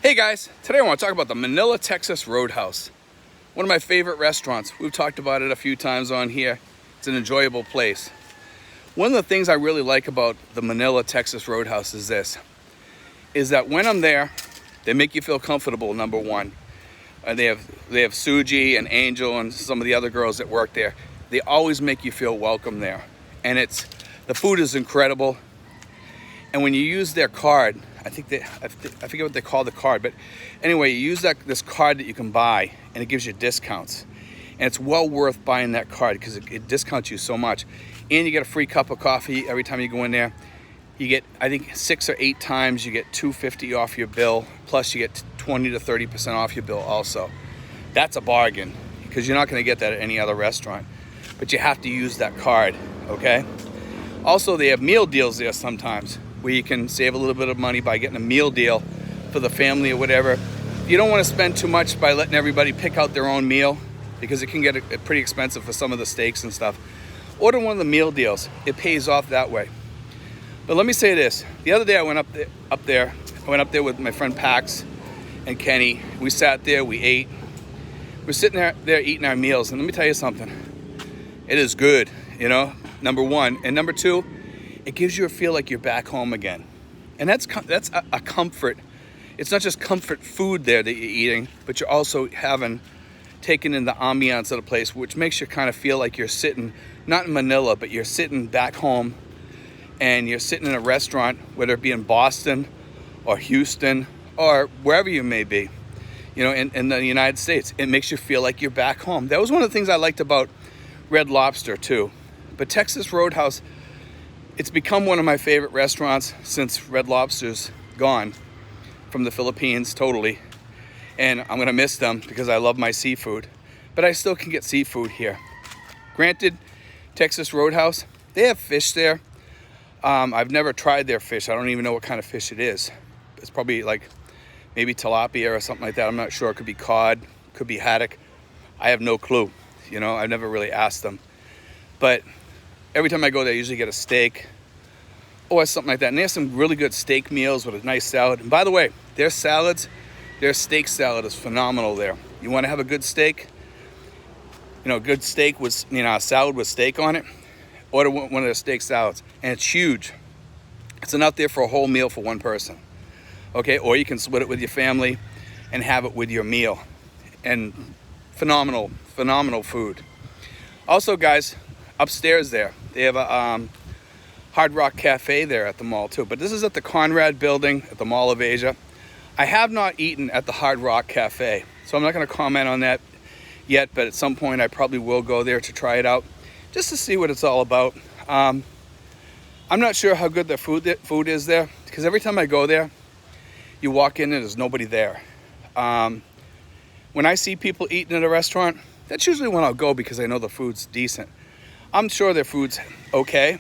Hey guys, today I want to talk about the Manila, Texas Roadhouse. One of my favorite restaurants. We've talked about it a few times on here. It's an enjoyable place. One of the things I really like about the Manila, Texas Roadhouse is that when I'm there, they make you feel comfortable, number one. They have Suji and Angel and some of the other girls that work there. They always make you feel welcome there. And the food is incredible. And when you use their card, I forget what they call the card, but anyway, you use this card that you can buy, and it gives you discounts. And it's well worth buying that card because it discounts you so much. And you get a free cup of coffee every time you go in there. You get, I think, 6 or 8 times you get $2.50 off your bill, plus you get 20 to 30% off your bill also. That's a bargain because you're not going to get that at any other restaurant, but you have to use that card, okay? Also, they have meal deals there sometimes, where you can save a little bit of money by getting a meal deal for the family or whatever. You don't want to spend too much by letting everybody pick out their own meal because it can get pretty expensive for some of the steaks and stuff. Order one of the meal deals. It pays off that way. But let me say this. The other day I went up there. I went up there with my friend Pax and Kenny. We sat there, we ate. We're sitting there eating our meals. And let me tell you something. It is good, number one. And number two, it gives you a feel like you're back home again. And that's a comfort. It's not just comfort food there that you're eating, but you're also taking in the ambiance of the place, which makes you kind of feel like you're sitting, not in Manila, but you're sitting back home and you're sitting in a restaurant, whether it be in Boston or Houston or wherever you may be, in the United States. It makes you feel like you're back home. That was one of the things I liked about Red Lobster too. But Texas Roadhouse, it's become one of my favorite restaurants since Red Lobster's gone from the Philippines totally. And I'm going to miss them because I love my seafood. But I still can get seafood here. Granted, Texas Roadhouse, they have fish there. I've never tried their fish. I don't even know what kind of fish it is. It's probably like maybe tilapia or something like that. I'm not sure. It could be cod, could be haddock. I have no clue. I've never really asked them. But every time I go there, I usually get a steak or something like that. And they have some really good steak meals with a nice salad. And by the way, their steak salad is phenomenal there. You want to have a good steak? Good steak with, a salad with steak on it. Order one of their steak salads. And it's huge. It's enough there for a whole meal for one person. Okay? Or you can split it with your family and have it with your meal. And phenomenal food. Also, guys, upstairs there, they have a Hard Rock Cafe there at the mall too. But this is at the Conrad building at the Mall of Asia. I have not eaten at the Hard Rock Cafe, so I'm not going to comment on that yet, but at some point I probably will go there to try it out just to see what it's all about. I'm not sure how good the food is there because every time I go there, you walk in and there's nobody there. When I see people eating at a restaurant, that's usually when I'll go because I know the food's decent. I'm sure their food's okay,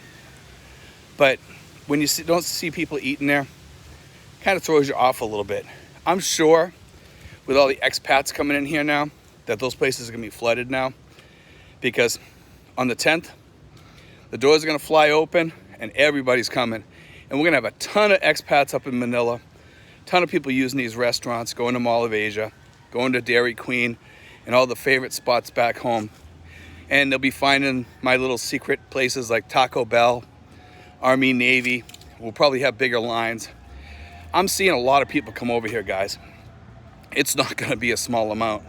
but when you don't see people eating there, it kind of throws you off a little bit. I'm sure with all the expats coming in here now that those places are going to be flooded now because on the 10th, the doors are going to fly open and everybody's coming. And we're going to have a ton of expats up in Manila, a ton of people using these restaurants, going to Mall of Asia, going to Dairy Queen, and all the favorite spots back home. And they'll be finding my little secret places like Taco Bell, Army, Navy. We'll probably have bigger lines. I'm seeing a lot of people come over here, guys. It's not going to be a small amount.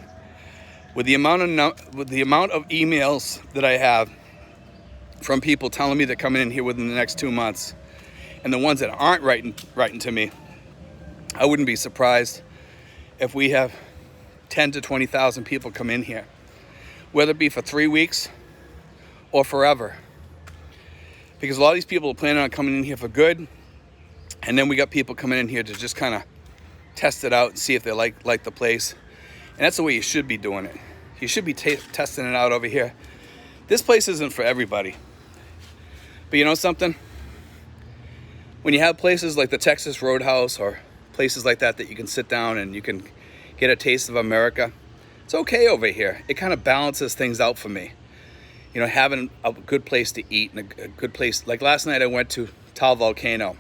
With the amount of emails that I have from people telling me they're coming in here within the next 2 months, and the ones that aren't writing to me, I wouldn't be surprised if we have 10 to 20,000 people come in here, whether it be for 3 weeks or forever. Because a lot of these people are planning on coming in here for good, and then we got people coming in here to just kind of test it out and see if they like the place. And that's the way you should be doing it. You should be testing it out over here. This place isn't for everybody. But you know something? When you have places like the Texas Roadhouse or places like that you can sit down and you can get a taste of America, it's okay over here. It kind of balances things out for me. Having a good place to eat and a good place. Like last night I went to Tal Volcano.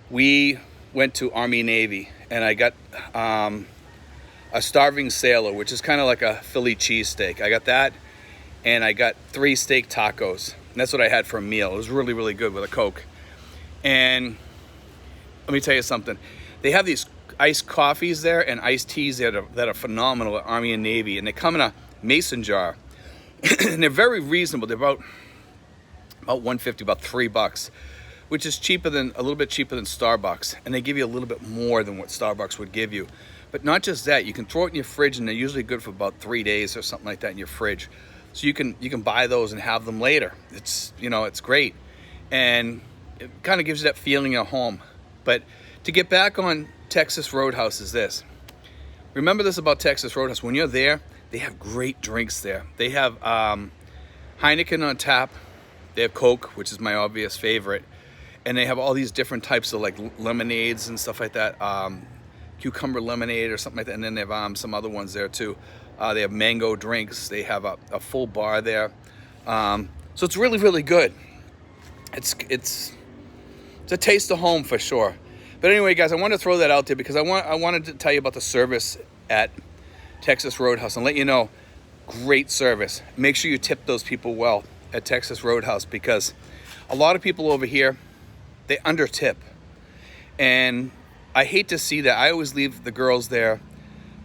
We went to Army Navy, and I got a starving sailor, which is kind of like a Philly cheesesteak. I got that, and I got 3 steak tacos. And that's what I had for a meal. It was really, really good with a Coke. And let me tell you something. They have these iced coffees there and iced teas that are phenomenal at Army and Navy. And they come in a mason jar. And they're very reasonable. They're about $1.50, about $3, which is a little bit cheaper than Starbucks. And they give you a little bit more than what Starbucks would give you. But not just that, you can throw it in your fridge, and they're usually good for about 3 days or something like that in your fridge. So you can buy those and have them later. It's great, and it kind of gives you that feeling at home. But to get back on Texas Roadhouse is this. Remember this about Texas Roadhouse: when you're there, they have great drinks there. They have Heineken on tap. They have Coke, which is my obvious favorite, and they have all these different types of like lemonades and stuff like that. Cucumber lemonade or something like that, and then they have some other ones there too. They have mango drinks. They have a full bar there, so it's really, really good. It's a taste of home for sure. But anyway, guys, I wanted to throw that out there because I wanted to tell you about the service at Texas Roadhouse and let you know, great service. Make sure you tip those people well at Texas Roadhouse, because a lot of people over here, they under tip, and I hate to see that. I always leave the girls there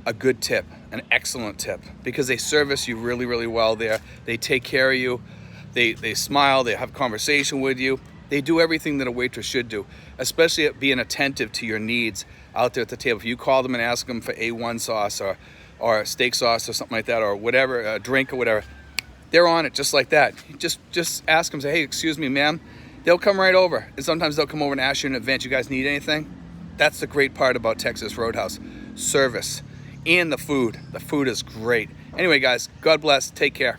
a good tip, an excellent tip, because they service you really, really well there. They take care of you. They smile. They have conversation with you. They do everything that a waitress should do, especially at being attentive to your needs out there at the table. If you call them and ask them for A1 sauce or steak sauce or something like that, or whatever, a drink or whatever, they're on it just like that. Just ask them, say, hey, excuse me, ma'am. They'll come right over. And sometimes they'll come over and ask you in advance, you guys need anything? That's the great part about Texas Roadhouse. Service and the food. The food is great. Anyway, guys, God bless. Take care.